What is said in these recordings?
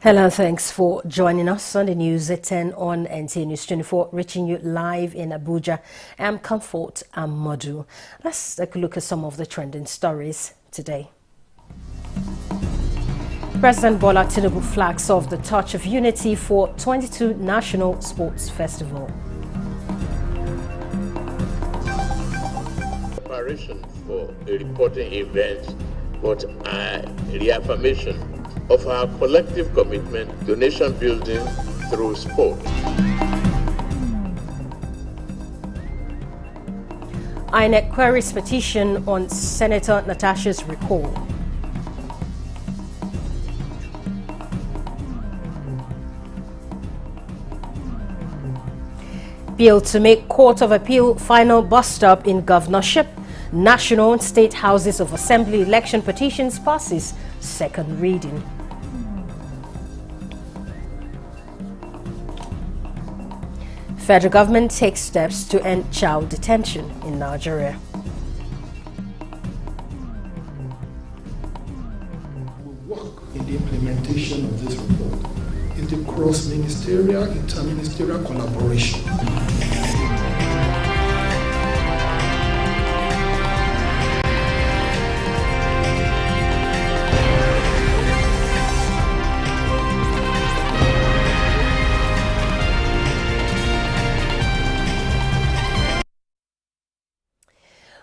Hello, thanks for joining us on the news at 10 on NTA News 24, reaching you live in Abuja. I'm Comfort Amadu. Let's take a look at some of the trending stories today. President Bola Tinubu flags off the Touch of Unity for 22 National Sports Festival. Preparation for a reporting event, but a reaffirmation of our collective commitment to nation building through sport. INEC queries petition on Senator Natasha's recall. Bill to make Court of Appeal final bus stop in governorship. National and State Houses of Assembly election petitions passes second reading. Federal government takes steps to end child detention in Nigeria. We will work in the implementation of this report in the cross-ministerial, inter-ministerial collaboration.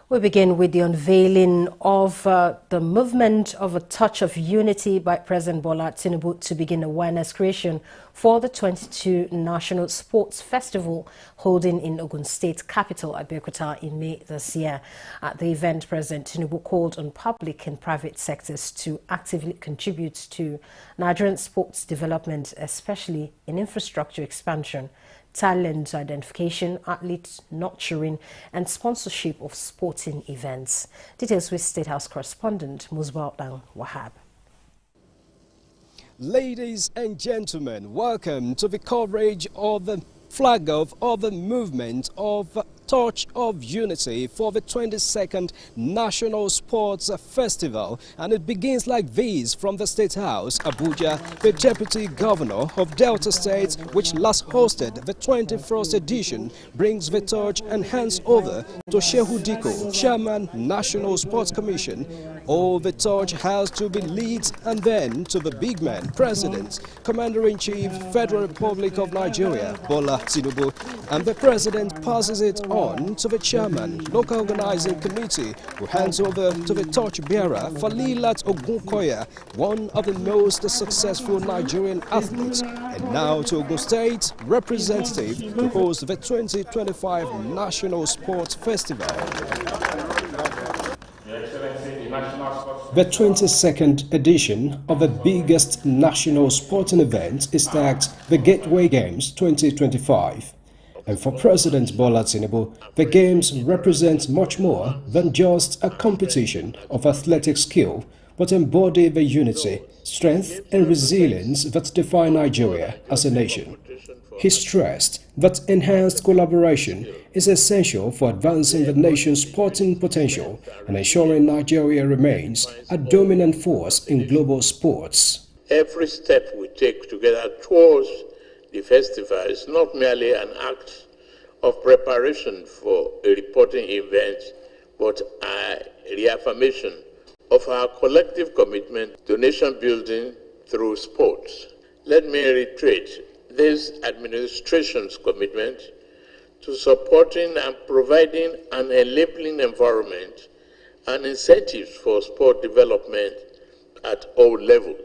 We begin with the unveiling of the movement of a Touch of Unity by President Bola Tinubu to begin awareness creation for the 22 National Sports Festival holding in Ogun State capital, Abeokuta, in May this year. At the event, President Tinubu called on public and private sectors to actively contribute to Nigerian sports development, especially in infrastructure expansion, talent identification, athlete nurturing, and sponsorship of sporting events. Details with State House correspondent Musbah Wahab. Ladies and gentlemen, welcome to the coverage of the flag off of the movement of Touch of Unity for the 22nd National Sports Festival, and it begins like this from the State House, Abuja. The Deputy Governor of Delta State, which last hosted the 21st edition, brings the torch and hands over to Shehu Diko, Chairman, National Sports Commission. All the torch has to be lit, and then to the big man, President, Commander-in-Chief, Federal Republic of Nigeria, Bola Tinubu, and the President passes it on to the Chairman, Local Organizing Committee, who hands over to the torch bearer, Falilat Ogunkoya, one of the most successful Nigerian athletes, and now to Ogun State representative to host the 2025 National Sports Festival. The 22nd edition of the biggest national sporting event is tagged the Gateway Games 2025. And for President Bola Tinubu, the Games represent much more than just a competition of athletic skill, but embody the unity, strength and resilience that define Nigeria as a nation. He stressed that enhanced collaboration is essential for advancing the nation's sporting potential and ensuring Nigeria remains a dominant force in global sports. Every step we take together towards the festival is not merely an act of preparation for a reporting event, but a reaffirmation of our collective commitment to nation building through sports. Let me reiterate this administration's commitment to supporting and providing an enabling environment and incentives for sport development at all levels.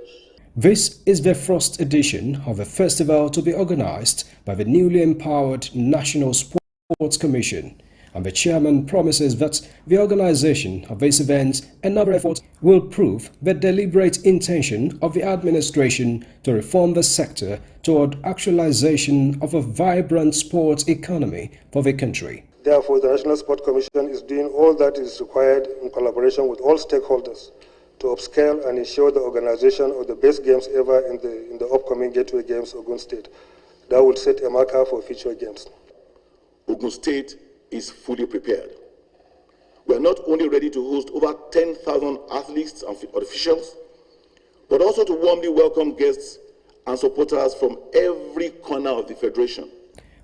This is the first edition of the festival to be organized by the newly empowered National Sports Commission, and the chairman promises that the organization of this event and other efforts will prove the deliberate intention of the administration to reform the sector toward actualization of a vibrant sports economy for the country. Therefore, the National Sports Commission is doing all that is required in collaboration with all stakeholders to upscale and ensure the organization of the best games ever in the upcoming Gateway Games Ogun State. That will set a marker for future games. Ogun State is fully prepared. We are not only ready to host over 10,000 athletes and officials, but also to warmly welcome guests and supporters from every corner of the Federation.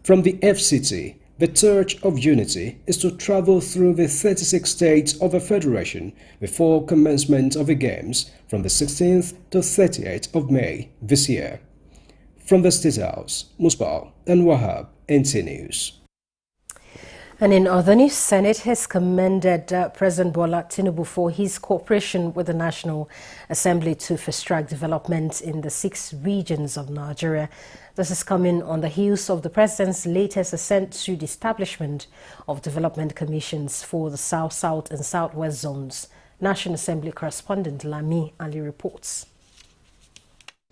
From the FCT, the Torch of Unity is to travel through the 36 states of the Federation before commencement of the Games from the 16th to 30th of May this year. From the State House, Musbah and Wahab, NT News. And in other news, Senate has commended President Bola Tinubu for his cooperation with the National Assembly to fast-track development in the 6 regions of Nigeria. This is coming on the heels of the President's latest assent to the establishment of development commissions for the South, South and Southwest zones. National Assembly correspondent Lami Ali reports.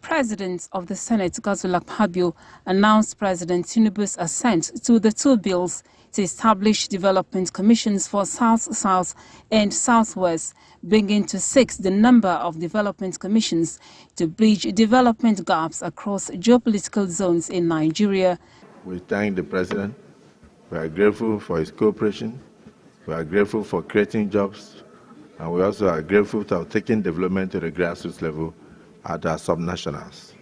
President of the Senate, Godswill Akpabio, announced President Tinubu's assent to the 2 bills to establish development commissions for South, South and Southwest, bringing to 6 the number of development commissions to bridge development gaps across geopolitical zones in Nigeria. We thank the President. We are grateful for his cooperation. We are grateful for creating jobs. And we also are grateful to have taken development to the grassroots level at our subnationals.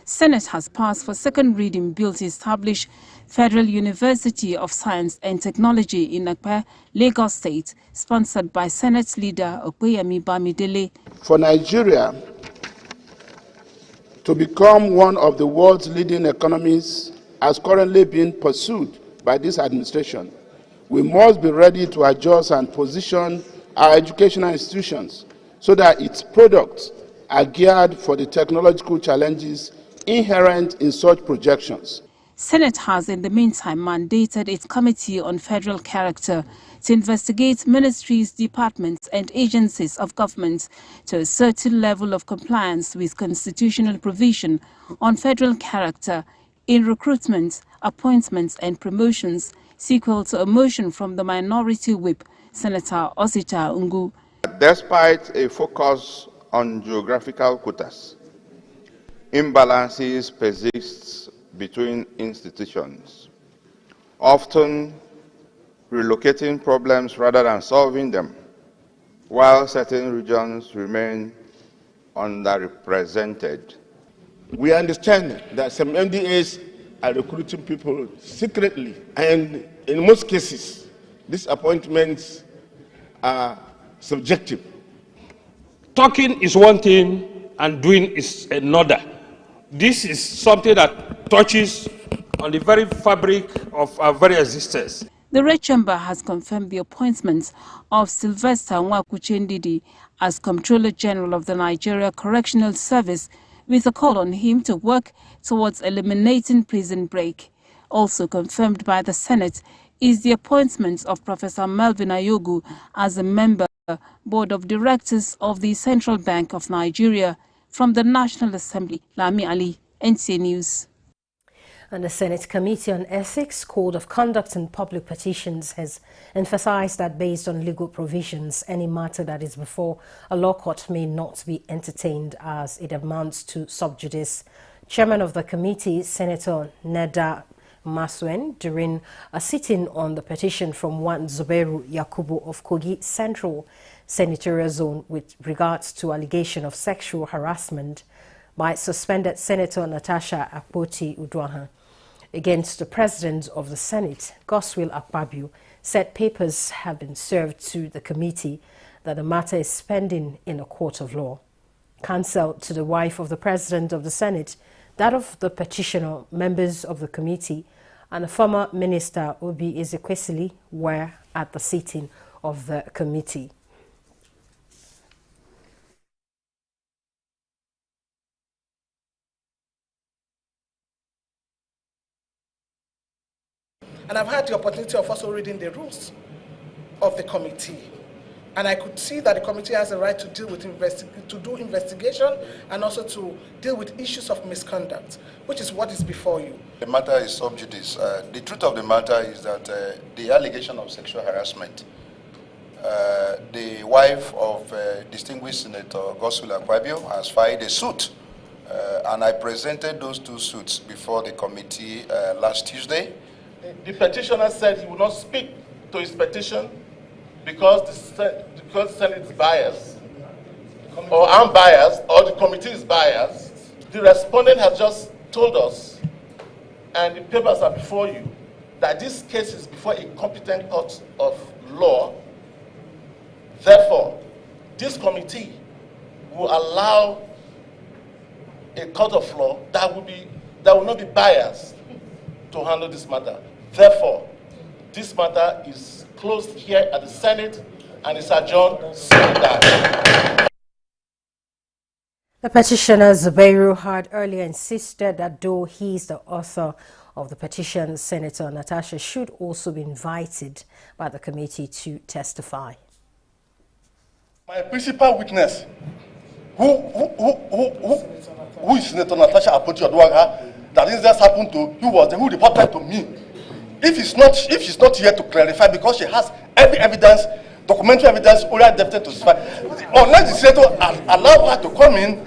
Senate has passed for second reading bill to establish Federal University of Science and Technology in Akpe, Lagos State, sponsored by Senate leader Okoyemi Bamidele. For Nigeria to become one of the world's leading economies, as currently being pursued by this administration, we must be ready to adjust and position our educational institutions so that its products are geared for the technological challenges inherent in such projections. Senate has in the meantime mandated its Committee on Federal Character to investigate ministries, departments and agencies of government to a certain level of compliance with constitutional provision on federal character in recruitment, appointments and promotions, sequel to a motion from the Minority Whip, Senator Osita Ungu. Despite a focus on geographical quotas, imbalances persist between institutions, often relocating problems rather than solving them, while certain regions remain underrepresented. We understand that some MDAs are recruiting people secretly, and in most cases, these appointments are subjective. Talking is one thing and doing is another. This is something that touches on the very fabric of our very existence. The Red Chamber has confirmed the appointment of Sylvester Nwakuchendidi as Comptroller General of the Nigeria Correctional Service, with a call on him to work towards eliminating prison break. Also confirmed by the Senate is the appointment of Professor Melvin Ayogu as a member Board of Directors of the Central Bank of Nigeria. From the National Assembly, Lami Ali, NTA News. And the Senate Committee on Ethics, Code of Conduct and Public Petitions has emphasized that based on legal provisions, any matter that is before a law court may not be entertained as it amounts to sub judice. Chairman of the committee, Senator Neda Maswen, during a sitting on the petition from one Zuberu Yakubu of Kogi Central Senatorial Zone with regards to allegation of sexual harassment by suspended Senator Natasha Akpoti-Uduaghan against the President of the Senate, Godswill Akpabio, said papers have been served to the committee that the matter is pending in a court of law. Counsel to the wife of the President of the Senate, that of the petitioner, members of the committee, and the former Minister Obi Ezekwesili were at the sitting of the committee. And I've had the opportunity of also reading the rules of the committee. And I could see that the committee has a right to deal with do investigation and also to deal with issues of misconduct, which is what is before you. The matter is sub judice. The truth of the matter is that the allegation of sexual harassment, the wife of distinguished Senator Godswill Akpabio has filed a suit, and I presented those 2 suits before the committee last Tuesday. The petitioner said he would not speak to his petition because the Senate is biased. or I'm biased, or the committee is biased. The respondent has just told us, and the papers are before you, that this case is before a competent court of law. Therefore, this committee will allow a court of law that will not be biased to handle this matter. Therefore, this matter is closed here at the Senate and is adjourned. The petitioner Zubairu had earlier insisted that though he is the author of the petition, Senator Natasha should also be invited by the committee to testify. My principal witness, who is Senator Natasha Akpoti-Oduaghan, that incident happened to, who reported to me. If she's not here to clarify, because she has every evidence, documentary evidence, already attempted to testify, unless the senator allow her to come in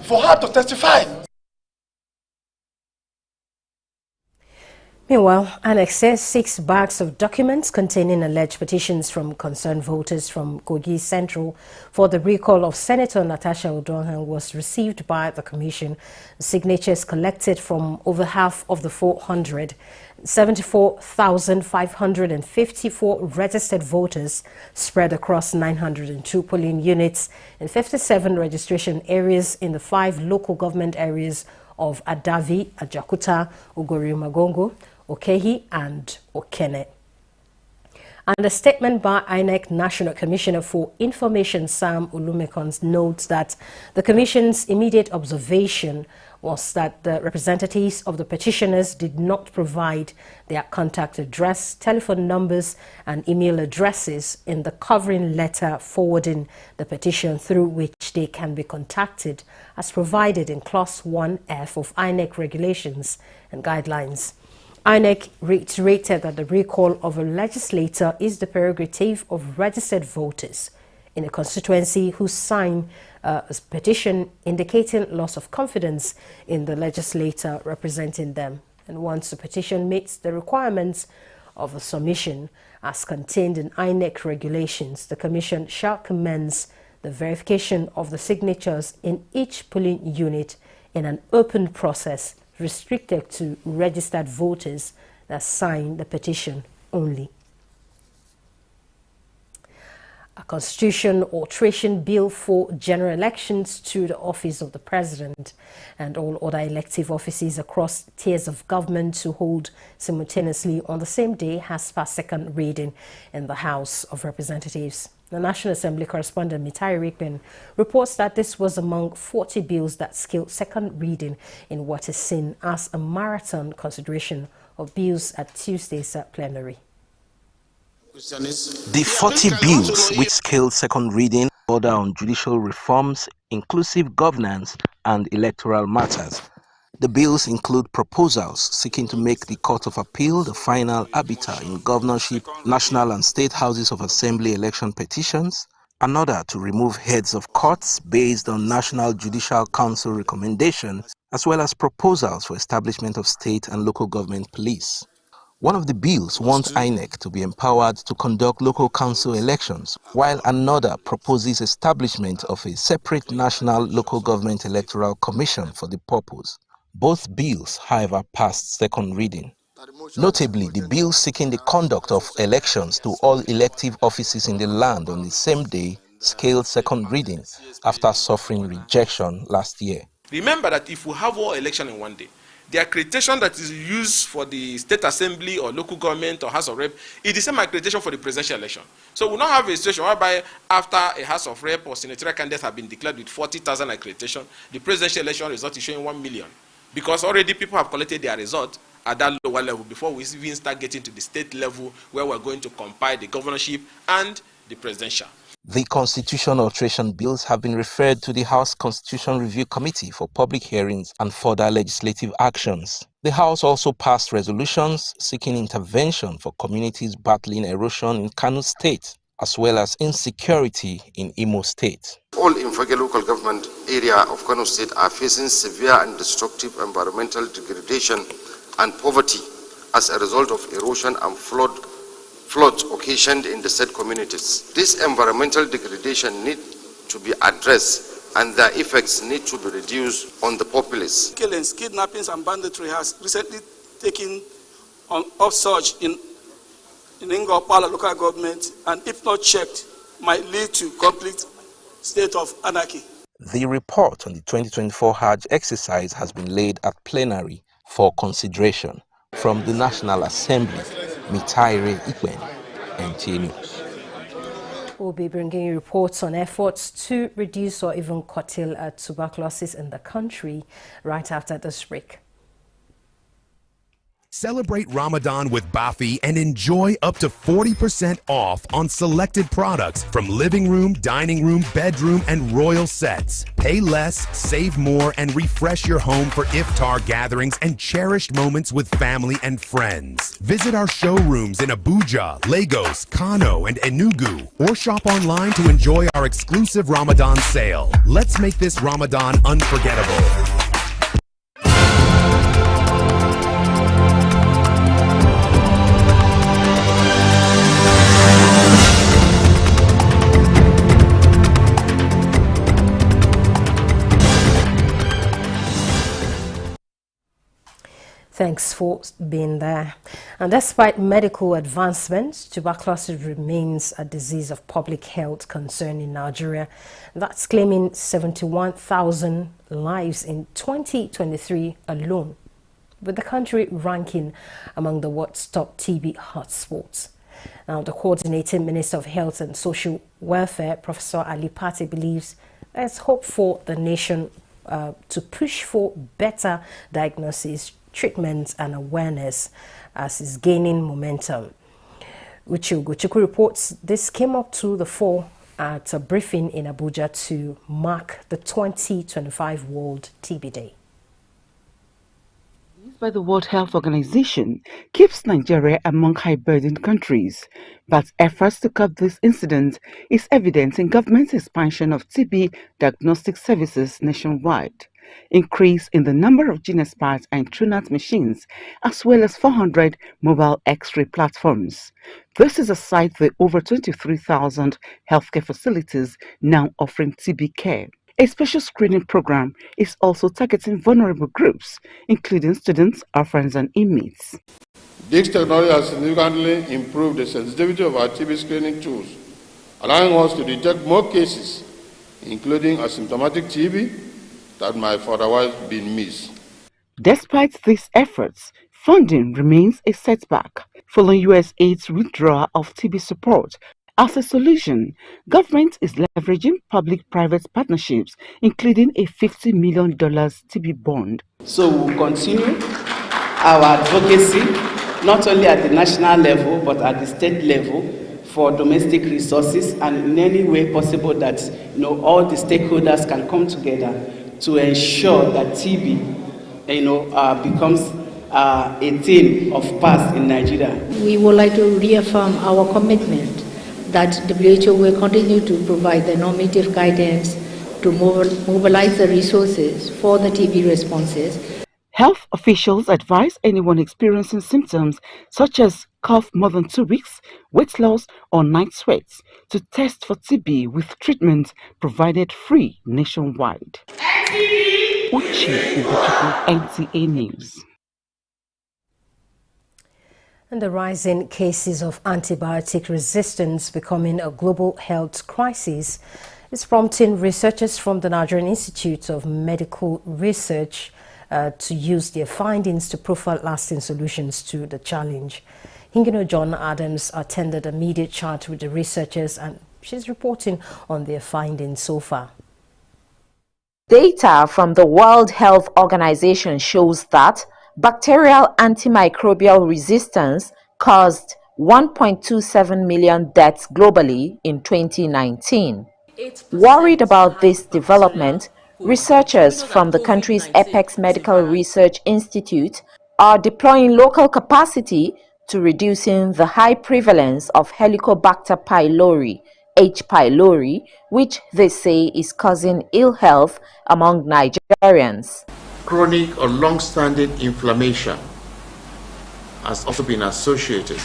for her to testify. Meanwhile, Annex says 6 bags of documents containing alleged petitions from concerned voters from Kogi Central for the recall of Senator Natasha Oduaghan was received by the Commission. Signatures collected from over half of the 474,554 registered voters spread across 902 polling units in 57 registration areas in the 5 local government areas of Adavi, Ajakuta, Ugori Magongo, Okehi and Okene. And a statement by INEC National Commissioner for Information Sam Olumekons notes that the Commission's immediate observation was that the representatives of the petitioners did not provide their contact address, telephone numbers and email addresses in the covering letter forwarding the petition through which they can be contacted as provided in Clause 1F of INEC regulations and guidelines. INEC reiterated that the recall of a legislator is the prerogative of registered voters in a constituency who sign a petition indicating loss of confidence in the legislator representing them. And once the petition meets the requirements of a submission as contained in INEC regulations, the Commission shall commence the verification of the signatures in each polling unit in an open process restricted to registered voters that sign the petition only. A constitution alteration bill for general elections to the office of the president and all other elective offices across tiers of government to hold simultaneously on the same day has passed second reading in the House of Representatives. The National Assembly correspondent Mitai Rikben reports that this was among 40 bills that scaled second reading in what is seen as a marathon consideration of bills at Tuesday's plenary. The 40 bills which scaled second reading order on judicial reforms, inclusive governance and electoral matters. The bills include proposals seeking to make the Court of Appeal the final arbiter in governorship, national and state houses of assembly election petitions, another to remove heads of courts based on National Judicial Council recommendation, as well as proposals for establishment of state and local government police. One of the bills wants INEC to be empowered to conduct local council elections, while another proposes establishment of a separate National Local Government Electoral Commission for the purpose. Both bills, however, passed second reading. Notably, the bill seeking the conduct of elections to all elective offices in the land on the same day scaled second reading after suffering rejection last year. Remember that if we have all elections in one day, the accreditation that is used for the state assembly or local government or House of Rep is the same accreditation for the presidential election. So we will not have a situation whereby after a House of Rep or senatorial candidate have been declared with 40,000 accreditation, the presidential election result is showing 1 million. Because already people have collected their result at that lower level before we even start getting to the state level where we're going to compile the governorship and the presidential. The constitution alteration bills have been referred to the House Constitution Review Committee for public hearings and further legislative actions. The House also passed resolutions seeking intervention for communities battling erosion in Kano State, as well as insecurity in Imo State. All Infage local government area of Kano State are facing severe and destructive environmental degradation and poverty as a result of erosion and floods occasioned in the said communities. This environmental degradation needs to be addressed and their effects need to be reduced on the populace. Killings, kidnappings, and banditry has recently taken on upsurge in Ngopala local government, and if not checked, might lead to complete state of anarchy. The report on the 2024 Hajj exercise has been laid at plenary for consideration. From the National Assembly, Mitaire Ikwen, NTA News. We'll be bringing you reports on efforts to reduce or even curtail tuberculosis in the country right after this break. Celebrate Ramadan with Bafi and enjoy up to 40% off on selected products from living room, dining room, bedroom, and royal sets. Pay less, save more, and refresh your home for iftar gatherings and cherished moments with family and friends. Visit our showrooms in Abuja, Lagos, Kano, and Enugu, or shop online to enjoy our exclusive Ramadan sale. Let's make this Ramadan unforgettable. Thanks for being there. And despite medical advancements, tuberculosis remains a disease of public health concern in Nigeria. That's claiming 71,000 lives in 2023 alone, with the country ranking among the world's top TB hotspots. Now, the coordinating Minister of Health and Social Welfare, Professor Ali Pate, believes there's hope for the nation to push for better diagnosis, treatment and awareness as is gaining momentum. Uche Ugochukwu reports this came up to the fore at a briefing in Abuja to mark the 2025 World TB Day. By the World Health Organization keeps Nigeria among high-burden countries, but efforts to curb this incident is evident in government's expansion of TB diagnostic services nationwide, increase in the number of GeneSpot and TruNat machines, as well as 400 mobile X-ray platforms. This is aside the over 23,000 healthcare facilities now offering TB care. A special screening program is also targeting vulnerable groups, including students, orphans, and inmates. This technology has significantly improved the sensitivity of our TB screening tools, allowing us to detect more cases, including asymptomatic TB, that might otherwise be missed. Despite these efforts, funding remains a setback. Following U.S. aid's withdrawal of TB support, as a solution, government is leveraging public-private partnerships, including a $50 million TB bond. So we'll continue our advocacy, not only at the national level, but at the state level, for domestic resources, and in any way possible that all the stakeholders can come together to ensure that TB becomes a thing of past in Nigeria. We would like to reaffirm our commitment that WHO will continue to provide the normative guidance to mobilize the resources for the TB responses. Health officials advise anyone experiencing symptoms such as cough more than 2 weeks, weight loss, or night sweats to test for TB with treatment provided free nationwide. Uche Ugochukwu, NTA News. And the rising cases of antibiotic resistance becoming a global health crisis is prompting researchers from the Nigerian Institute of Medical Research to use their findings to profile lasting solutions to the challenge. Hingino John Adams attended a media chat with the researchers, and she's reporting on their findings so far. Data from the World Health Organization shows that bacterial antimicrobial resistance caused 1.27 million deaths globally in 2019. Worried about this development, researchers from the country's Apex Medical Research Institute are deploying local capacity to reducing the high prevalence of Helicobacter pylori, H. pylori, which they say is causing ill health among Nigerians. Chronic or long-standing inflammation has also been associated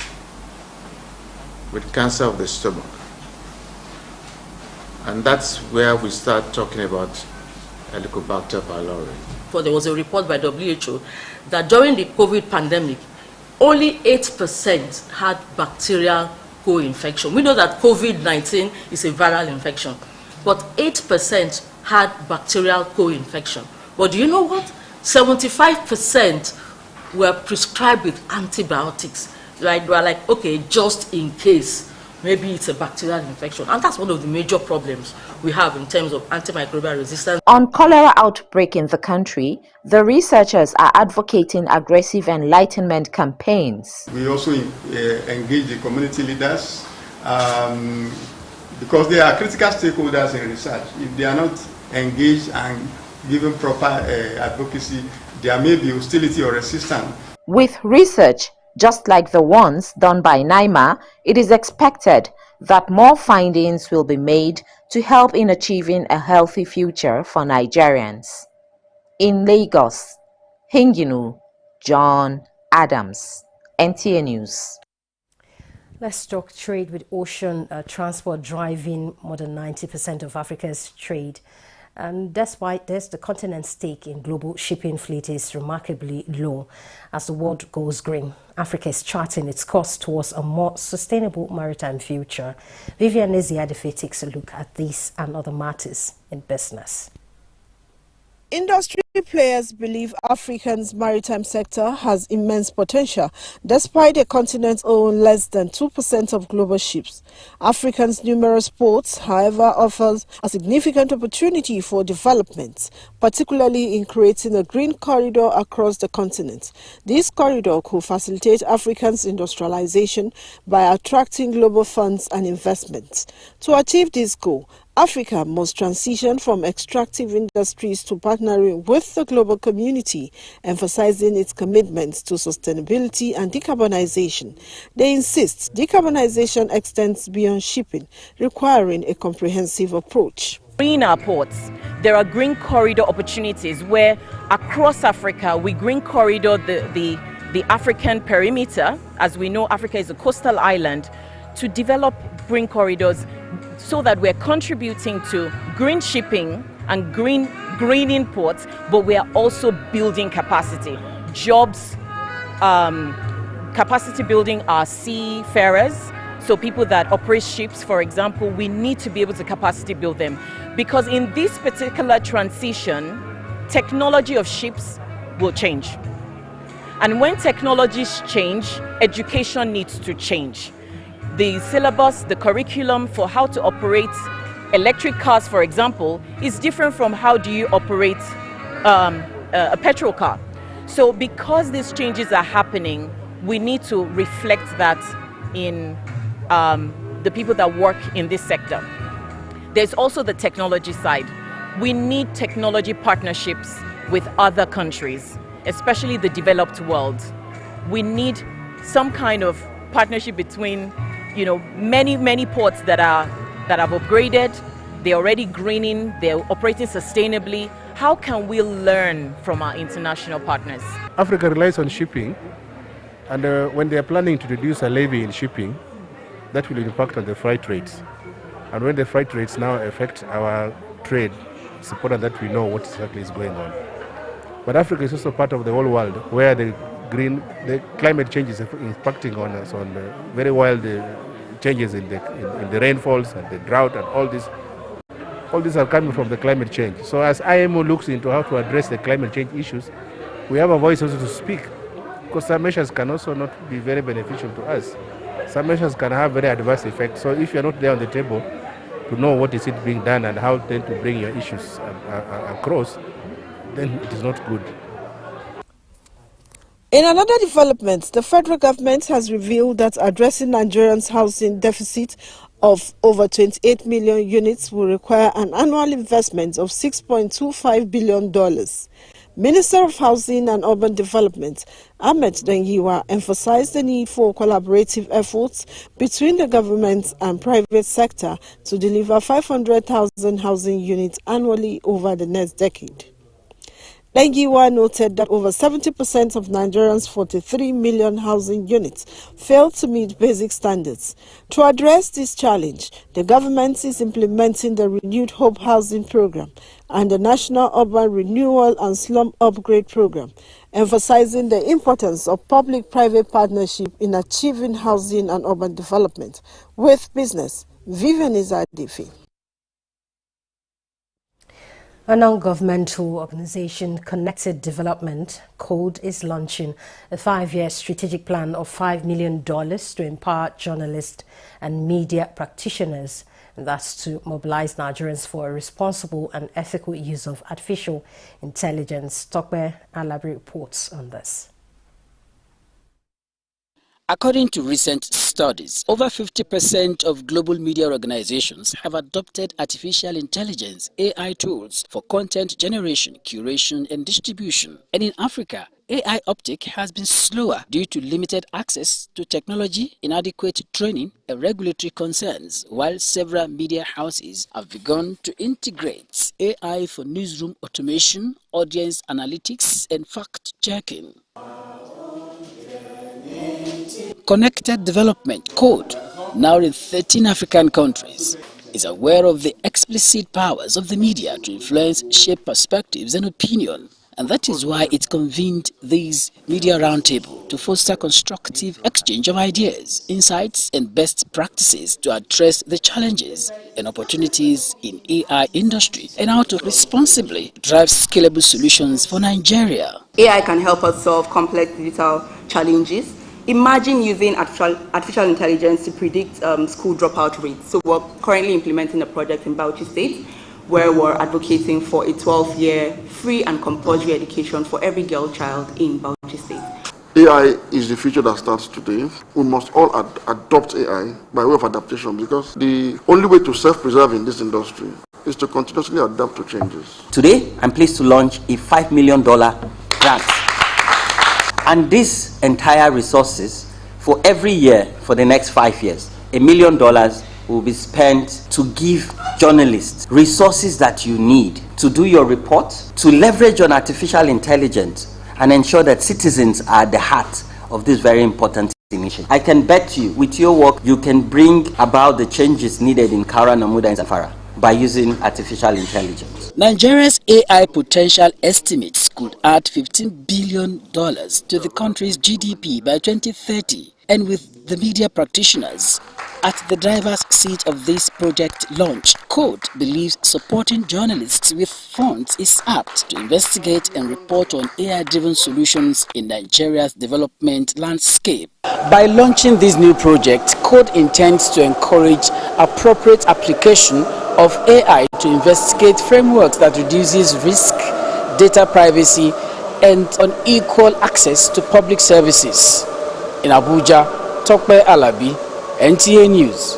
with cancer of the stomach. And that's where we start talking about Helicobacter pylori. There was a report by WHO that during the COVID pandemic, only 8% had bacterial co-infection. We know that COVID-19 is a viral infection, but 8% had bacterial co-infection. But do you know what? 75% were prescribed with antibiotics. Right? They were like, okay, just in case, maybe it's a bacterial infection. And that's one of the major problems we have in terms of antimicrobial resistance. On cholera outbreak in the country, the researchers are advocating aggressive enlightenment campaigns. We also engage the community leaders because they are critical stakeholders in research. If they are not engaged and given proper advocacy, there may be hostility or resistance. With research just like the ones done by NIMA, it is expected that more findings will be made to help in achieving a healthy future for Nigerians. In Lagos, Hinginu, John Adams, NTA News. Let's talk trade with ocean transport driving more than 90% of Africa's trade. And despite this, the continent's stake in global shipping fleet is remarkably low. As the world goes green, Africa is charting its course towards a more sustainable maritime future. Vivian Eziadefe takes a look at these and other matters in business. Industry players believe Africa's maritime sector has immense potential, despite the continent owning less than 2% of global ships. Africa's numerous ports, however, offers a significant opportunity for development, particularly in creating a green corridor across the continent. This corridor could facilitate Africa's industrialization by attracting global funds and investments. To achieve this goal, Africa must transition from extractive industries to partnering with the global community, emphasizing its commitments to sustainability and decarbonization. They insist decarbonization extends beyond shipping, requiring a comprehensive approach. In our ports, there are green corridor opportunities where across Africa we green corridor the African perimeter. As we know, Africa is a coastal island, to develop green corridors so that we're contributing to green shipping and greening ports, but we are also building capacity. Jobs, capacity building our seafarers, so people that operate ships, for example, we need to be able to capacity build them. Because in this particular transition, technology of ships will change. And when technologies change, education needs to change. The syllabus, the curriculum for how to operate electric cars, for example, is different from how do you operate a petrol car. So because these changes are happening, we need to reflect that in the people that work in this sector. There's also the technology side. We need technology partnerships with other countries, especially the developed world. We need some kind of partnership between many ports that have upgraded, they're already greening, they're operating sustainably. How can we learn from our international partners? Africa relies on shipping, and when they are planning to reduce a levy in shipping, that will impact on the freight rates. And when the freight rates now affect our trade, it's important that we know what exactly is going on. But Africa is also part of the whole world where the climate change is impacting on us on very wild changes in the rainfalls and the drought, and all these are coming from the climate change. So as IMO looks into how to address the climate change issues, we have a voice also to speak, because some measures can also not be very beneficial to us. Some measures can have very adverse effects. So if you're not there on the table to know what is it being done and how then to bring your issues across, then it is not good. In another development, the federal government has revealed that addressing Nigerians' housing deficit of over 28 million units will require an annual investment of $6.25 billion. Minister of Housing and Urban Development, Ahmed Dangiwa, emphasized the need for collaborative efforts between the government and private sector to deliver 500,000 housing units annually over the next decade. Lengiwa noted that over 70% of Nigerians' 43 million housing units fail to meet basic standards. To address this challenge, the government is implementing the Renewed Hope Housing Program and the National Urban Renewal and Slum Upgrade Program, emphasizing the importance of public-private partnership in achieving housing and urban development. With business, Vivian Izadifi. A non-governmental organization, Connected Development, CODE, is launching a 5-year strategic plan of $5 million to empower journalists and media practitioners. And that's to mobilize Nigerians for a responsible and ethical use of artificial intelligence. Tokbe Alabi reports on this. According to recent studies, over 50% of global media organizations have adopted artificial intelligence AI tools for content generation, curation, and distribution. And in Africa, AI uptake has been slower due to limited access to technology, inadequate training, and regulatory concerns, while several media houses have begun to integrate AI for newsroom automation, audience analytics, and fact-checking. Connected Development, CODE, now in 13 African countries, is aware of the explicit powers of the media to influence, shape perspectives and opinion. And that is why it convened this media roundtable to foster constructive exchange of ideas, insights and best practices to address the challenges and opportunities in AI industry and how to responsibly drive scalable solutions for Nigeria. AI can help us solve complex digital challenges. Imagine using artificial intelligence to predict school dropout rates. So we're currently implementing a project in Bauchi State where we're advocating for a 12-year free and compulsory education for every girl child in Bauchi State. AI is the future that starts today. We must all adopt AI by way of adaptation, because the only way to self-preserve in this industry is to continuously adapt to changes. Today, I'm pleased to launch a $5 million grant. And these entire resources, for every year for the next 5 years, $1 million will be spent to give journalists resources that you need to do your report, to leverage on artificial intelligence, and ensure that citizens are at the heart of this very important initiative. I can bet you, with your work, you can bring about the changes needed in Kara, Namuda, and Zamfara by using artificial intelligence. Nigeria's AI potential estimates could add $15 billion to the country's GDP by 2030. And with the media practitioners at the driver's seat of this project launch, CODE believes supporting journalists with funds is apt to investigate and report on AI-driven solutions in Nigeria's development landscape. By launching this new project, CODE intends to encourage appropriate application of AI to investigate frameworks that reduces risk, data privacy, and unequal access to public services. In Abuja, Tokbe Alabi, NTA News.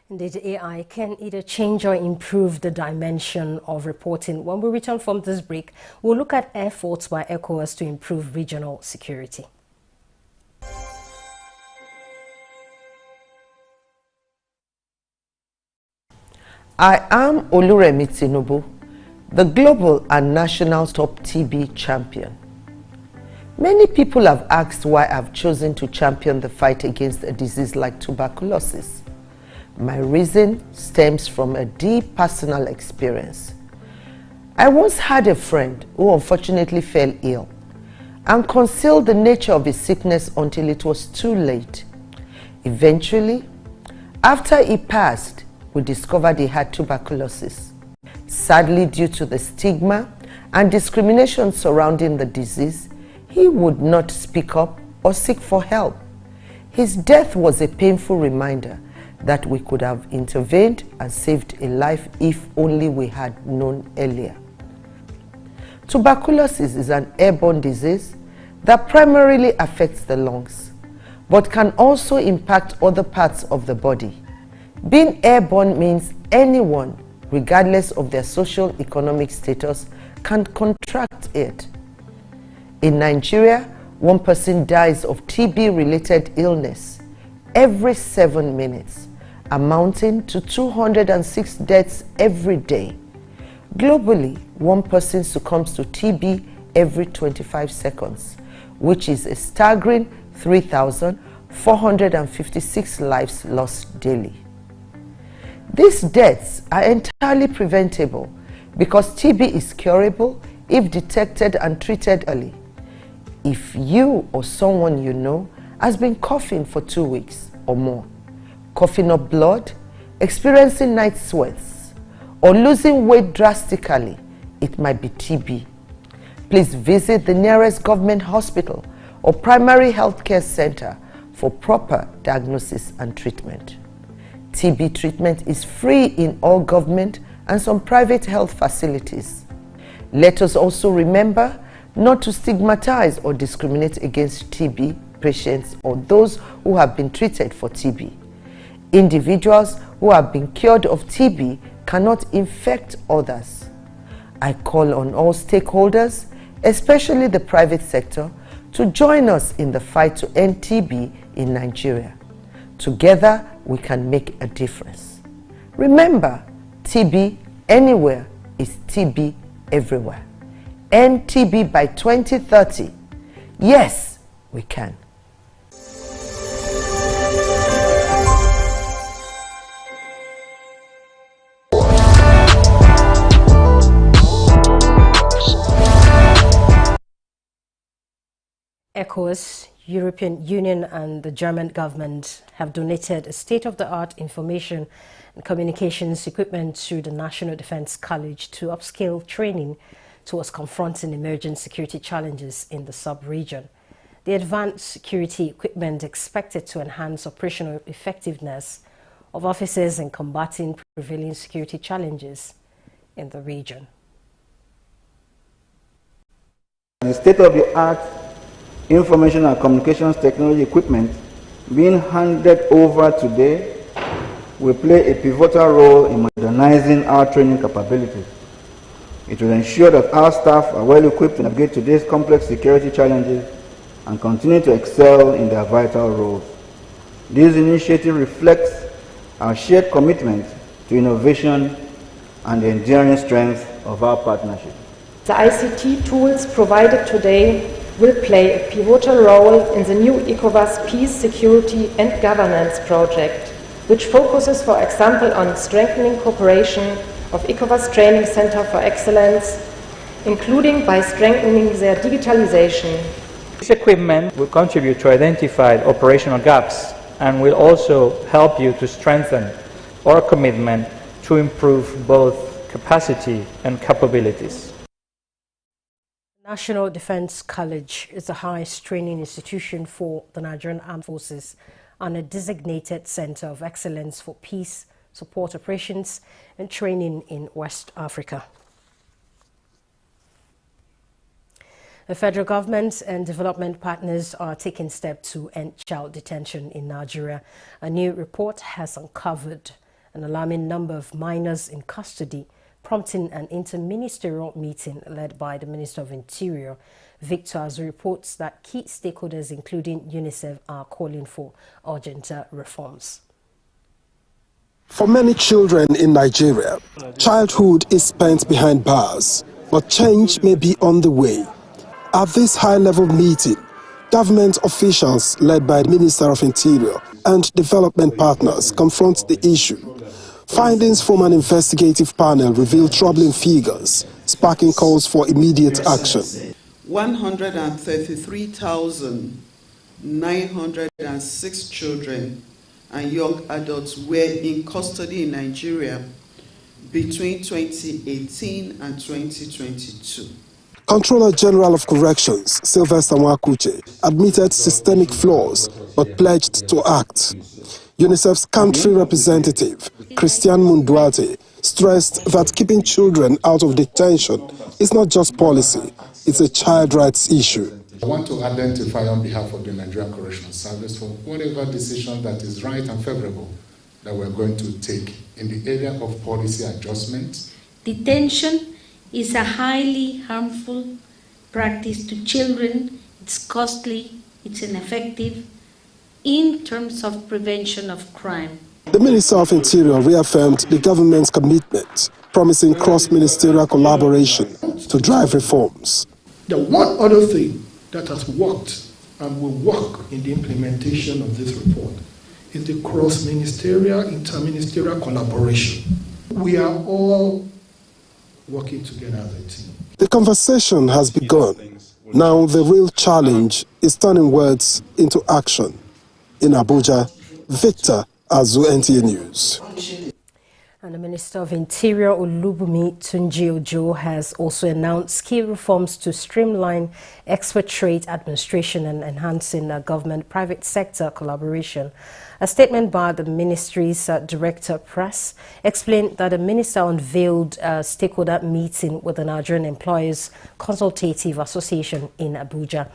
Indeed, AI can either change or improve the dimension of reporting. When we return from this break, we'll look at efforts by ECOWAS to improve regional security. I am Oluremi Tinubu, the global and national top TB champion. Many people have asked why I've chosen to champion the fight against a disease like tuberculosis. My reason stems from a deep personal experience. I once had a friend who unfortunately fell ill and concealed the nature of his sickness until it was too late. Eventually, after he passed, we discovered he had tuberculosis. Sadly, due to the stigma and discrimination surrounding the disease, he would not speak up or seek for help. His death was a painful reminder that we could have intervened and saved a life if only we had known earlier. Tuberculosis is an airborne disease that primarily affects the lungs, but can also impact other parts of the body. Being airborne means anyone, regardless of their social economic status, can contract it. In Nigeria, 1 person dies of TB-related illness every 7 minutes, amounting to 206 deaths every day. Globally, one person succumbs to TB every 25 seconds, which is a staggering 3,456 lives lost daily. These deaths are entirely preventable because TB is curable if detected and treated early. If you or someone you know has been coughing for 2 weeks or more, coughing up blood, experiencing night sweats, or losing weight drastically, it might be TB. Please visit the nearest government hospital or primary healthcare center for proper diagnosis and treatment. TB treatment is free in all government and some private health facilities. Let us also remember not to stigmatize or discriminate against TB patients or those who have been treated for TB. Individuals who have been cured of TB cannot infect others. I call on all stakeholders, especially the private sector, to join us in the fight to end TB in Nigeria. Together, we can make a difference. Remember, TB anywhere is TB everywhere. End TB by 2030. Yes, we can. ECOWAS, European Union and the German government have donated a state-of-the-art information and communications equipment to the National Defense College to upscale training towards confronting emerging security challenges in the sub-region. The advanced security equipment expected to enhance operational effectiveness of officers in combating prevailing security challenges in the region. The state-of-the-art information and communications technology equipment being handed over today will play a pivotal role in modernizing our training capabilities. It will ensure that our staff are well equipped to navigate today's complex security challenges and continue to excel in their vital roles. This initiative reflects our shared commitment to innovation and the enduring strength of our partnership. The ICT tools provided today will play a pivotal role in the new ECOWAS Peace, Security and Governance project, which focuses, for example, on strengthening cooperation of ECOWAS Training Center for Excellence, including by strengthening their digitalization. This equipment will contribute to identified operational gaps and will also help you to strengthen our commitment to improve both capacity and capabilities. National Defense College is the highest training institution for the Nigerian Armed Forces and a designated center of excellence for peace, support operations and training in West Africa. The federal government and development partners are taking steps to end child detention in Nigeria. A new report has uncovered an alarming number of minors in custody, prompting an interministerial meeting led by the Minister of Interior. Victor Azu reports that key stakeholders, including UNICEF, are calling for urgent reforms. For many children in Nigeria, childhood is spent behind bars, but change may be on the way. At this high-level meeting, government officials led by the Minister of Interior and development partners confront the issue. Findings from an investigative panel reveal troubling figures, sparking calls for immediate action. 133,906 children and young adults were in custody in Nigeria between 2018 and 2022. Controller General of Corrections, Sylvester Nwakuche, admitted systemic flaws but pledged to act. UNICEF's country representative, Christian Munduate, stressed that keeping children out of detention is not just policy, it's a child rights issue. I want to identify on behalf of the Nigerian Correctional Service for whatever decision that is right and favorable that we're going to take in the area of policy adjustment. Detention is a highly harmful practice to children. It's costly, it's ineffective in terms of prevention of crime. The Minister of Interior reaffirmed the government's commitment promising cross-ministerial collaboration to drive reforms. The one other thing that has worked and will work in the implementation of this report is the cross-ministerial, interministerial collaboration. We are all working together as a team. The conversation has begun. Now the real challenge is turning words into action. In Abuja, Victor Azu, NTA News. And the Minister of Interior Olubunmi Tunji-Ojo has also announced key reforms to streamline export trade administration and enhancing government-private sector collaboration. A statement by the ministry's director of press explained that the minister unveiled a stakeholder meeting with the Nigerian Employers Consultative Association in Abuja.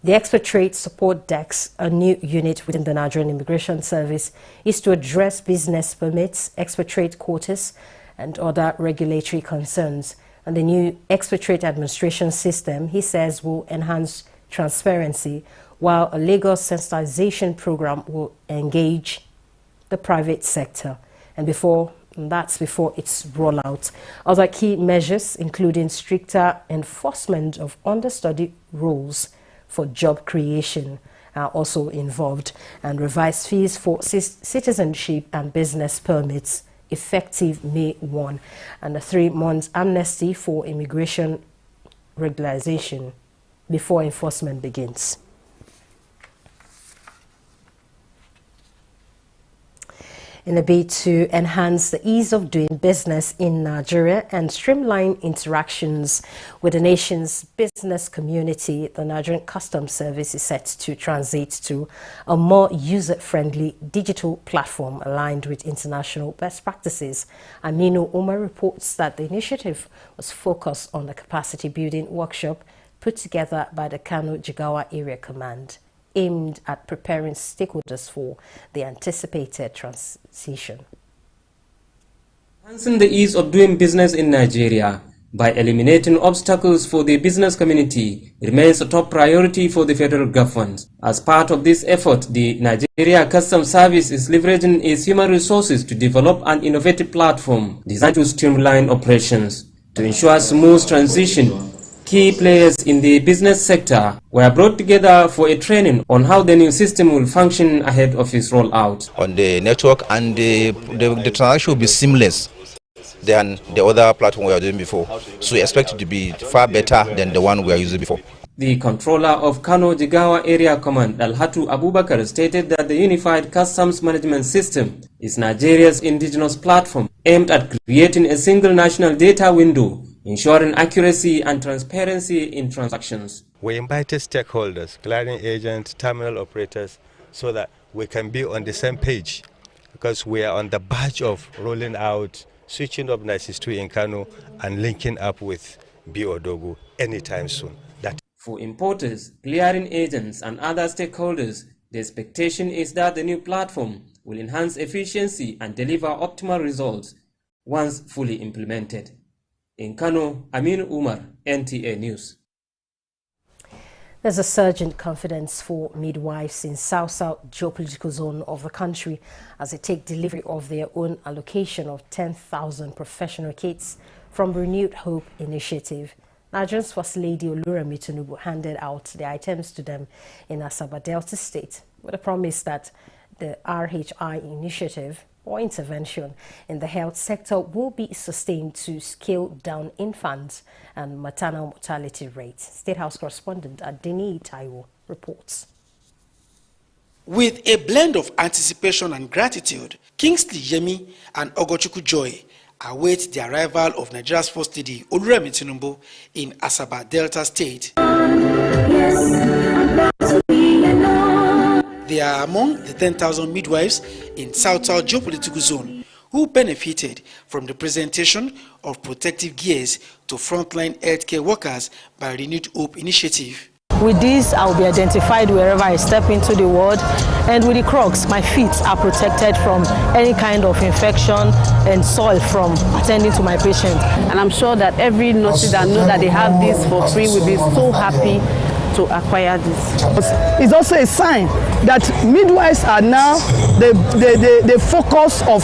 The Export Trade Support Desk, a new unit within the Nigerian Immigration Service, is to address business permits, export trade quotas, and other regulatory concerns. And the new Export Trade Administration system, he says, will enhance transparency, while a legal sensitization program will engage the private sector. And that's before its rollout. Other key measures, including stricter enforcement of understudy rules for job creation, are also involved, and revised fees for citizenship and business permits effective May 1, and a 3-month amnesty for immigration regularization before enforcement begins. In a bid to enhance the ease of doing business in Nigeria and streamline interactions with the nation's business community, the Nigerian Customs Service is set to transit to a more user-friendly digital platform aligned with international best practices. Aminu Umar reports that the initiative was focused on the capacity-building workshop put together by the Kano Jigawa Area Command, aimed at preparing stakeholders for the anticipated transition. Enhancing the ease of doing business in Nigeria by eliminating obstacles for the business community remains a top priority for the federal government. As part of this effort, the Nigeria Customs Service is leveraging its human resources to develop an innovative platform designed to streamline operations. To ensure smooth transition, key players in the business sector were brought together for a training on how the new system will function ahead of its rollout. On the network, and the transaction will be seamless than the other platform we were doing before. So we expect it to be far better than the one we were using before. The controller of Kano Jigawa Area Command, Alhatu Abubakar, stated that the Unified Customs Management System is Nigeria's indigenous platform aimed at creating a single national data window, ensuring accuracy and transparency in transactions. We invited stakeholders, clearing agents, terminal operators, so that we can be on the same page, because we are on the verge of rolling out, switching up NICIS 2 in Kano and linking up with BODOGU anytime soon. For importers, clearing agents and other stakeholders, the expectation is that the new platform will enhance efficiency and deliver optimal results once fully implemented. In Kano, Amin Umar, NTA News. There's a surge in confidence for midwives in South-South geopolitical zone of the country as they take delivery of their own allocation of 10,000 professional kits from Renewed Hope Initiative. Nigeria's First Lady Oluremi Tinubu handed out the items to them in Asaba Delta State with a promise that the RHI initiative or intervention in the health sector will be sustained to scale down infant and maternal mortality rates. State House correspondent Adeni Taiwo reports. With a blend of anticipation and gratitude, Kingsley Yemi and Ogochukwu Joy await the arrival of Nigeria's First Lady Oluremi Tinubu in Asaba Delta State. They are among the 10,000 midwives in South-South geopolitical zone who benefited from the presentation of protective gears to frontline healthcare workers by Renewed Hope Initiative. With this, I will be identified wherever I step into the world, and with the Crocs, my feet are protected from any kind of infection and soil from attending to my patient. And I'm sure that every nurse that know that they have this for free will be so happy to acquire this. It's also a sign that midwives are now the focus of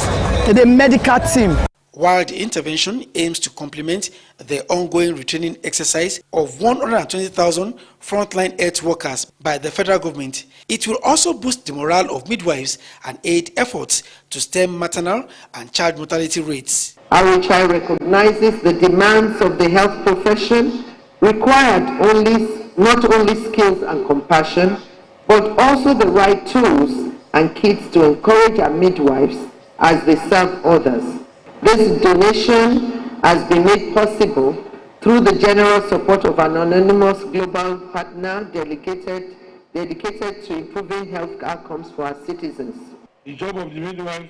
the medical team. while the intervention aims to complement the ongoing retraining exercise of 120,000 frontline health workers by the federal government. It will also boost the morale of midwives and aid efforts to stem maternal and child mortality rates. RHI recognizes the demands of the health profession required not only skills and compassion, but also the right tools and kits to encourage our midwives as they serve others. This donation has been made possible through the generous support of an anonymous global partner dedicated to improving health outcomes for our citizens. The job of the midwife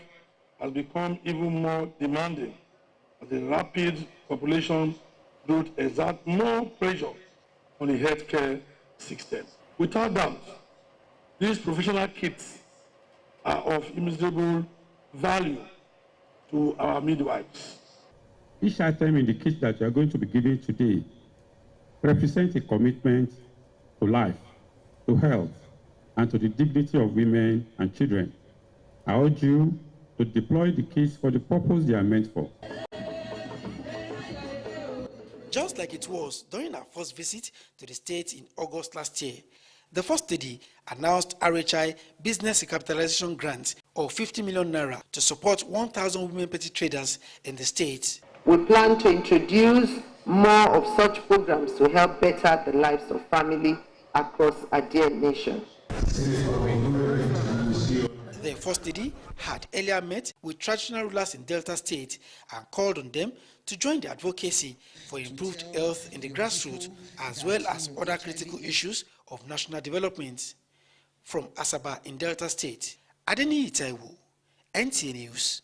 has become even more demanding as the rapid population growth exerts more pressure on the healthcare system. Without doubt, these professional kits are of immeasurable value to our midwives. Each item in the kit that you are going to be giving today represents a commitment to life, to health, and to the dignity of women and children. I urge you to deploy the kits for the purpose they are meant for. Just like it was during our first visit to the state in August last year, the first study announced RHI business recapitalization grant of 50 million naira to support 1,000 women petty traders in the state. We plan to introduce more of such programs to help better the lives of families across our dear nation. The first study had earlier met with traditional rulers in Delta State and called on them to join the advocacy for improved health in the grassroots as well as other critical issues of national development. From Asaba in Delta State, Adeni Itaiwo, NTA News.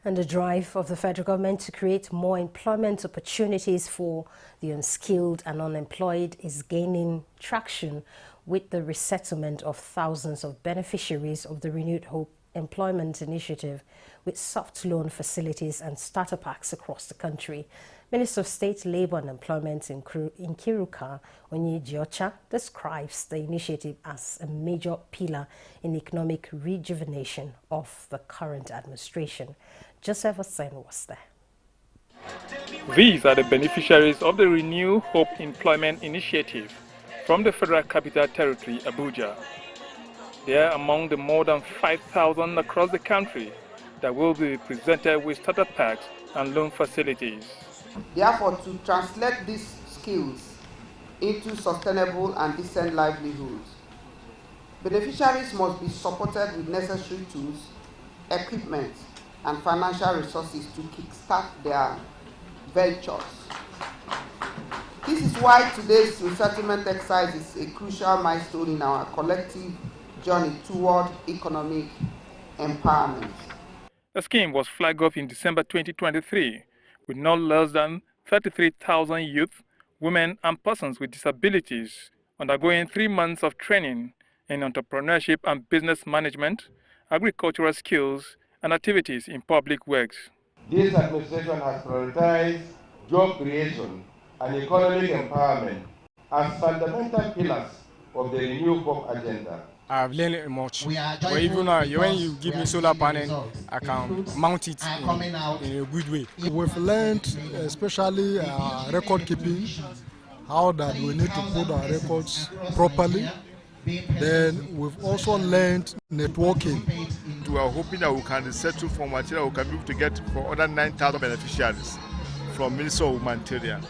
And the drive of the federal government to create more employment opportunities for the unskilled and unemployed is gaining traction with the resettlement of thousands of beneficiaries of the Renewed Hope Employment Initiative with soft loan facilities and starter packs across the country. Minister of State, Labour and Employment in Kiruka, Onye Jiocha, describes the initiative as a major pillar in economic rejuvenation of the current administration. Joseph Asen was there. These are the beneficiaries of the Renew Hope Employment Initiative from the Federal Capital Territory, Abuja. They are among the more than 5,000 across the country that will be presented with starter packs and loan facilities. Therefore, to translate these skills into sustainable and decent livelihoods, beneficiaries must be supported with necessary tools, equipment, and financial resources to kickstart their ventures. This is why today's resettlement exercise is a crucial milestone in our collective journey toward economic empowerment. The scheme was flagged off in December 2023 with no less than 33,000 youth, women and persons with disabilities undergoing 3 months of training in entrepreneurship and business management, agricultural skills, and activities in public works. This administration has prioritized job creation and economic empowerment as fundamental pillars of the Renew Hope agenda. I've learned much. But even when you give me solar panel, I can mount it in a good way. We've learned, especially record keeping, how that we need to put our records properly. Then we've also learned networking. We are hoping that we can settle for material we can be able to get for other 9,000 beneficiaries from Ministry of Humanitarian.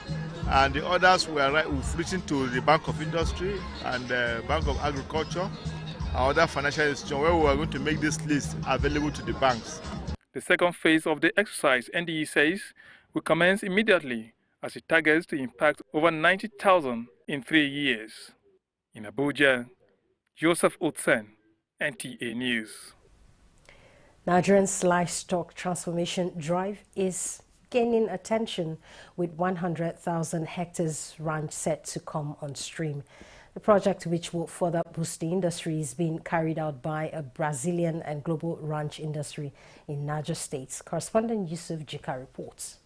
And the others we're reaching to the Bank of Industry and the Bank of Agriculture, our other financial institutions, where we are going to make this list available to the banks. The second phase of the exercise, NDE says, will commence immediately as it targets to impact over 90,000 in 3 years. In Abuja, Joseph Otsen, NTA News. Nigeria's livestock transformation drive is gaining attention with 100,000 hectares ranch set to come on stream. The project, which will further boost the industry, is being carried out by a Brazilian and global ranch industry in Niger State. Correspondent Yusuf Jika reports.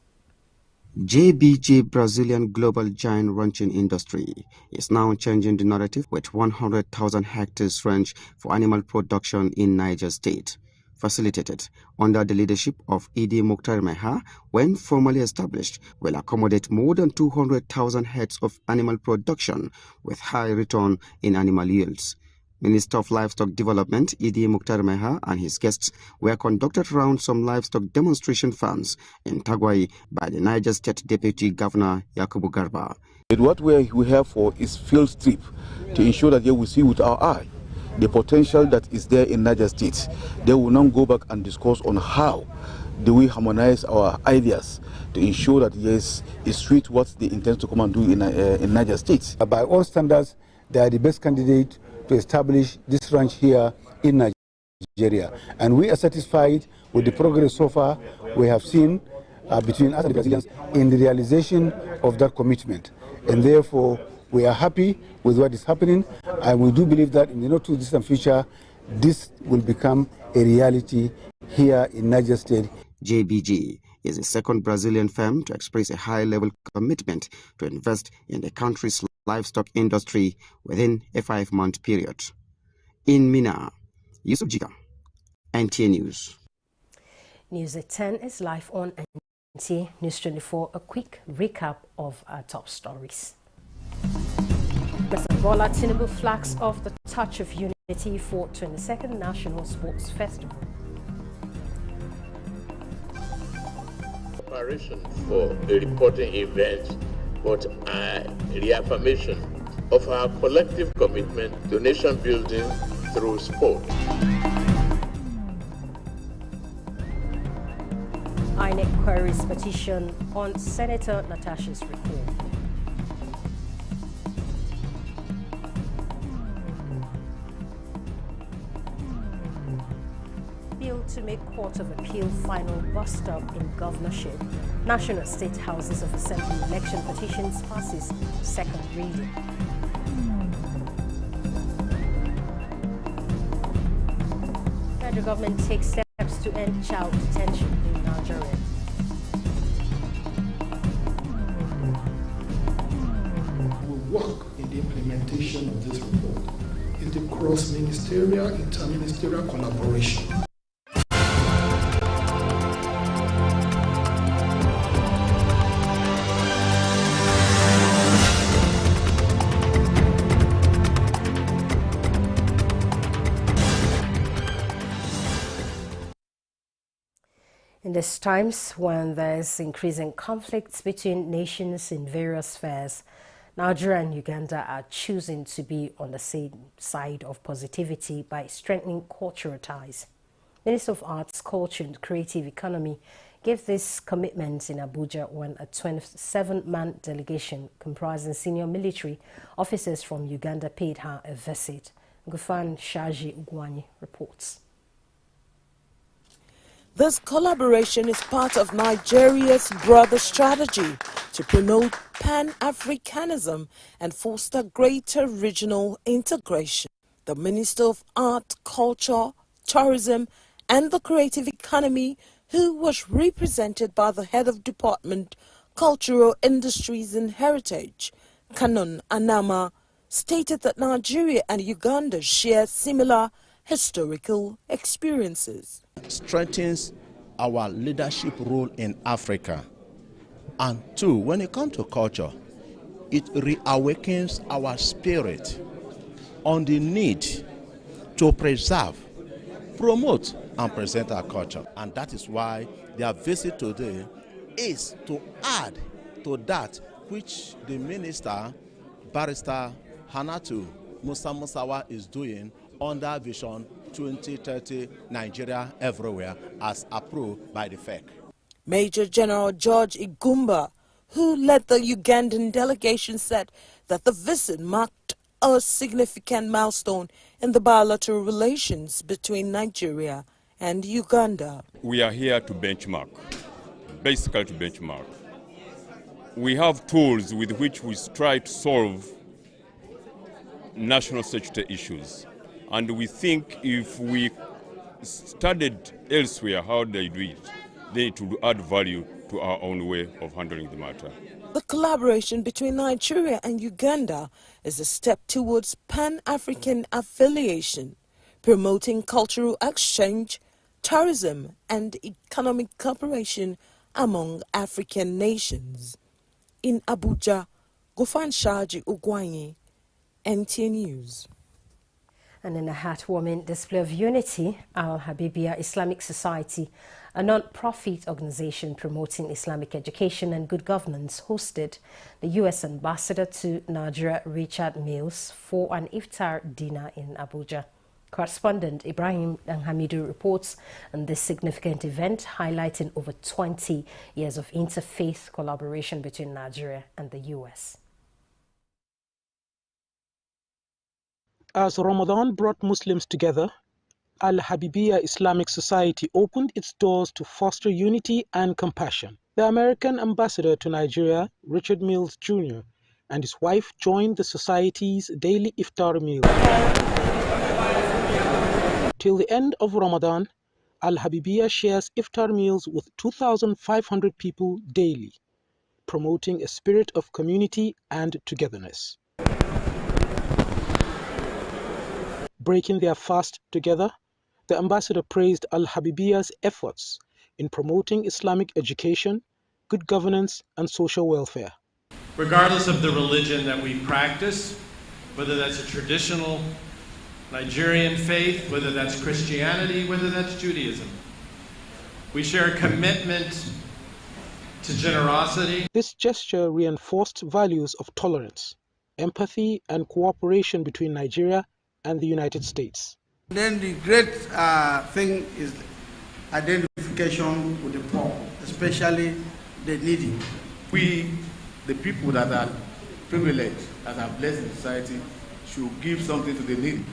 JBG Brazilian global giant ranching industry is now changing the narrative with 100,000 hectares ranch for animal production in Niger State. facilitated under the leadership of Idi Mukhtar Meha, when formally established, will accommodate more than 200,000 heads of animal production with high return in animal yields. Minister of Livestock Development Idi Mukhtar Meha and his guests were conducted around some livestock demonstration farms in Tagwai by the Niger State Deputy Governor Yakubu Garba. What we have for is field trip to ensure that we see with our eye the potential that is there in Niger State. They will now go back and discuss on how do we harmonize our ideas to ensure that yes, it's sweet what they intend to come and do in Niger State. By all standards, they are the best candidate to establish this ranch here in Nigeria. And we are satisfied with the progress so far we have seen between us and the Brazilians in the realization of that commitment. And therefore, we are happy with what is happening, and we do believe that in the not too distant future, this will become a reality here in Niger State. JBG is the second Brazilian firm to express a high-level commitment to invest in the country's livestock industry within a 5-month period. In Mina, Yusuf Jiga, NTA News. News at 10 is live on NTA News 24. A quick recap of our top stories. President Bola Tinubu flags off the Touch of Unity for 22nd National Sports Festival. Preparation for the reporting event, but a reaffirmation of our collective commitment to nation building through sport. INEC queries petition on Senator Natasha's recall. Bill to make Court of Appeal final bust up in governorship. National State Houses of Assembly election petitions passes second reading. Federal government takes steps to end child detention in Nigeria. We work in the implementation of this report in the cross-ministerial, inter-ministerial collaboration. In these times when there's increasing conflicts between nations in various spheres, Nigeria and Uganda are choosing to be on the same side of positivity by strengthening cultural ties. Minister of Arts, Culture and Creative Economy gave this commitment in Abuja when a 27-man delegation comprising senior military officers from Uganda paid her a visit. Gufan Shaji Ugwani reports. This collaboration is part of Nigeria's broader strategy to promote Pan-Africanism and foster greater regional integration. The Minister of Art, Culture, Tourism and the Creative Economy, who was represented by the Head of Department, Cultural Industries and Heritage, Canon Anama, stated that Nigeria and Uganda share similar historical experiences. Strengthens our leadership role in Africa. And two, when it comes to culture, it reawakens our spirit on the need to preserve, promote, and present our culture. And that is why their visit today is to add to that which the Minister, Barrister Hannatu Musa Musawa, is doing under Vision 2030 Nigeria Everywhere as approved by the FEC. Major General George Igumba, who led the Ugandan delegation, said that the visit marked a significant milestone in the bilateral relations between Nigeria and Uganda. We are here to benchmark, basically to benchmark. We have tools with which we try to solve national security issues. And we think if we studied elsewhere how they do it, then it would add value to our own way of handling the matter. The collaboration between Nigeria and Uganda is a step towards Pan-African affiliation, promoting cultural exchange, tourism and economic cooperation among African nations. In Abuja, Gofan Shaji Ugwanye, NTA News. And in a heartwarming display of unity, Al Habibia Islamic Society, a non-profit organization promoting Islamic education and good governance, hosted the U.S. ambassador to Nigeria, Richard Mills, for an iftar dinner in Abuja. Correspondent Ibrahim Hamidu reports on this significant event, highlighting over 20 years of interfaith collaboration between Nigeria and the U.S. As Ramadan brought Muslims together, Al Habibia Islamic Society opened its doors to foster unity and compassion. The American ambassador to Nigeria, Richard Mills Jr., and his wife joined the society's daily iftar meal. Till the end of Ramadan, Al Habibia shares iftar meals with 2,500 people daily, promoting a spirit of community and togetherness. Breaking their fast together, the ambassador praised Al Habibia's efforts in promoting Islamic education, good governance, and social welfare. Regardless of the religion that we practice, whether that's a traditional Nigerian faith, whether that's Christianity, whether that's Judaism, we share a commitment to generosity. This gesture reinforced values of tolerance, empathy, and cooperation between Nigeria and the United States. Then the great thing is identification with the poor, especially the needy. We, the people that are privileged, that are blessed in society, should give something to the needy.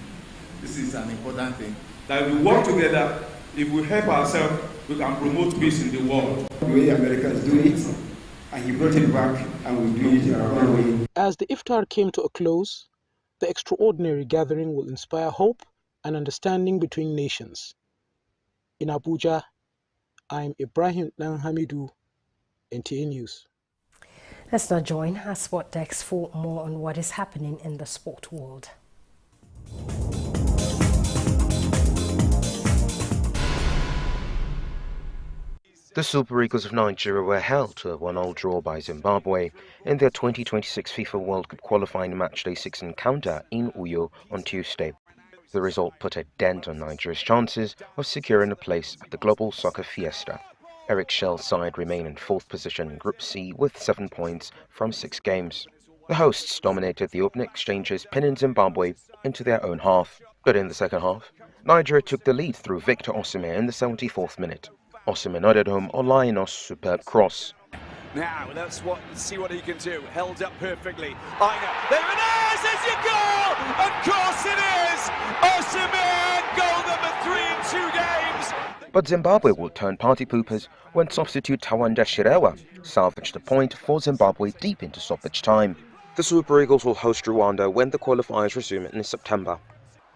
This is an important thing. That we work together, if we help ourselves, we can promote peace in the world. The way Americans do it, and he brought it back, and we do it in our own way. As the iftar came to a close, the extraordinary gathering will inspire hope and understanding between nations. In Abuja, I'm Ibrahim Hamidu, NTA News. Let's now join our Sport Desk for more on what is happening in the sport world. The Super Eagles of Nigeria were held to a 1-1 draw by Zimbabwe in their 2026 FIFA World Cup qualifying matchday 6 encounter in Uyo on Tuesday. The result put a dent on Nigeria's chances of securing a place at the Global Soccer Fiesta. Eric Shell's side remain in 4th position in Group C with 7 points from 6 games. The hosts dominated the opening exchanges, pinning Zimbabwe into their own half. But in the second half, Nigeria took the lead through Victor Osimhen in the 74th minute. Osimhen nodded home Olaino's superb cross. Now, let's see what he can do. Held up perfectly. Aina, there it is! It's your goal! Of course it is! Osimhen, goal number 3 in 2 games! But Zimbabwe will turn party poopers when substitute Tawanda Shirewa salvaged the point for Zimbabwe deep into stoppage time. The Super Eagles will host Rwanda when the qualifiers resume in September.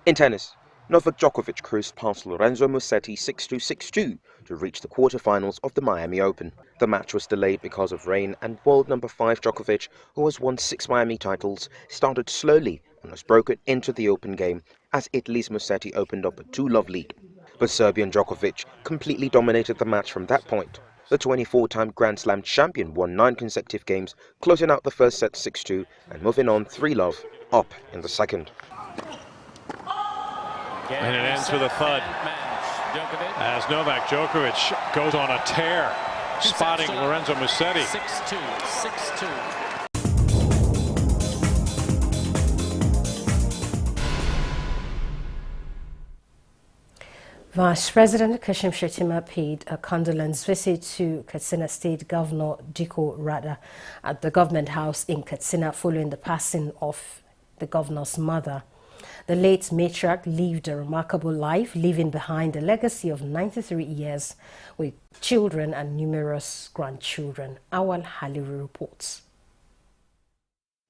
In tennis, Novak Djokovic cruised past Lorenzo Musetti 6-2, 6-2 to reach the quarterfinals of the Miami Open. The match was delayed because of rain, and world number 5 Djokovic, who has won 6 Miami titles, started slowly and was broken into the open game as Italy's Musetti opened up a 2-love lead. But Serbian Djokovic completely dominated the match from that point. The 24-time Grand Slam champion won 9 consecutive games, closing out the first set 6-2 and moving on 3-love up in the second. And it ends with a thud as Novak Djokovic goes on a tear, spotting Lorenzo Musetti. 6-2, 6-2. Vice President Kashim Shettima paid a condolence visit to Katsina State Governor Dikko Rada at the Government House in Katsina following the passing of the governor's mother. The late matriarch lived a remarkable life, leaving behind a legacy of 93 years with children and numerous grandchildren. Awal Haliru reports.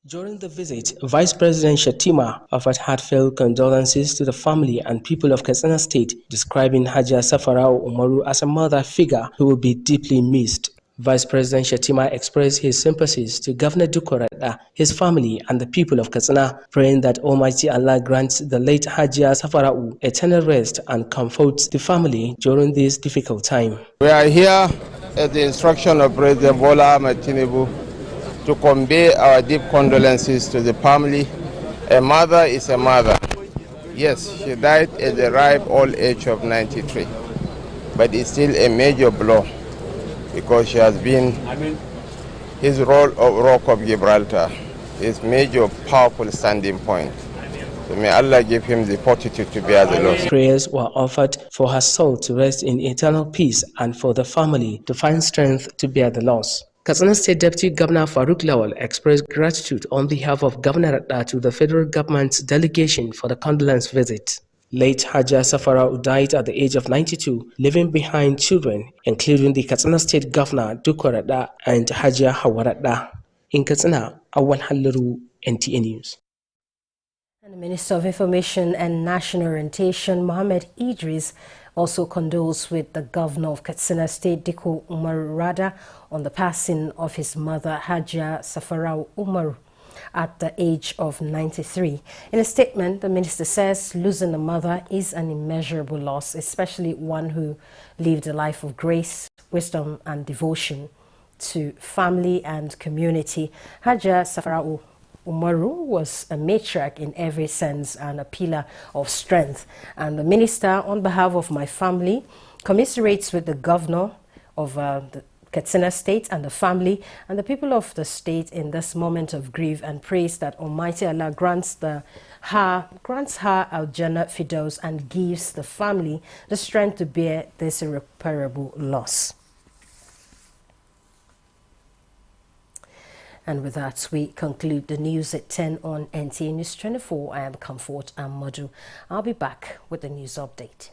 During the visit, Vice President Shettima offered heartfelt condolences to the family and people of Katsina State, describing Hajia Safarao Umaru as a mother figure who will be deeply missed. Vice President Shettima expressed his sympathies to Governor Dukku Radda, his family, and the people of Katsina, praying that Almighty Allah grants the late Hajia Safara'u eternal rest and comforts the family during this difficult time. We are here at the instruction of President Bola Ahmed Tinubu to convey our deep condolences to the family. A mother is a mother. Yes, she died at the ripe old age of 93, but it's still a major blow, because she has been his role of Rock of Gibraltar, his major powerful standing point. So may Allah give him the fortitude to bear the loss. Prayers were offered for her soul to rest in eternal peace and for the family to find strength to bear the loss. Katsina State Deputy Governor Faruk Lawal expressed gratitude on behalf of Governor Radda to the federal government's delegation for the condolence visit. Late Hajia Safara'u died at the age of 92, leaving behind children, including the Katsina State Governor Dukku Radda and Hajia Hawa Radda. In Katsina, Awan Halliru, NTA News. And the Minister of Information and National Orientation, Mohammed Idris, also condoles with the Governor of Katsina State, Dikko Umar Radda, on the passing of his mother, Hajia Safara'u Umar, at the age of 93. In a statement, the minister says losing a mother is an immeasurable loss, especially one who lived a life of grace, wisdom and devotion to family and community. Hajia Safara'u Umaru was a matriarch in every sense and a pillar of strength. And the minister, on behalf of my family, commiserates with the governor of the Katsina State and the family and the people of the state in this moment of grief, and prays that Almighty Allah grants her Al-Jannah Firdaus and gives the family the strength to bear this irreparable loss. And with that, we conclude the news at 10 on NTA News 24. I am Comfort Amadou. I'll be back with the news update.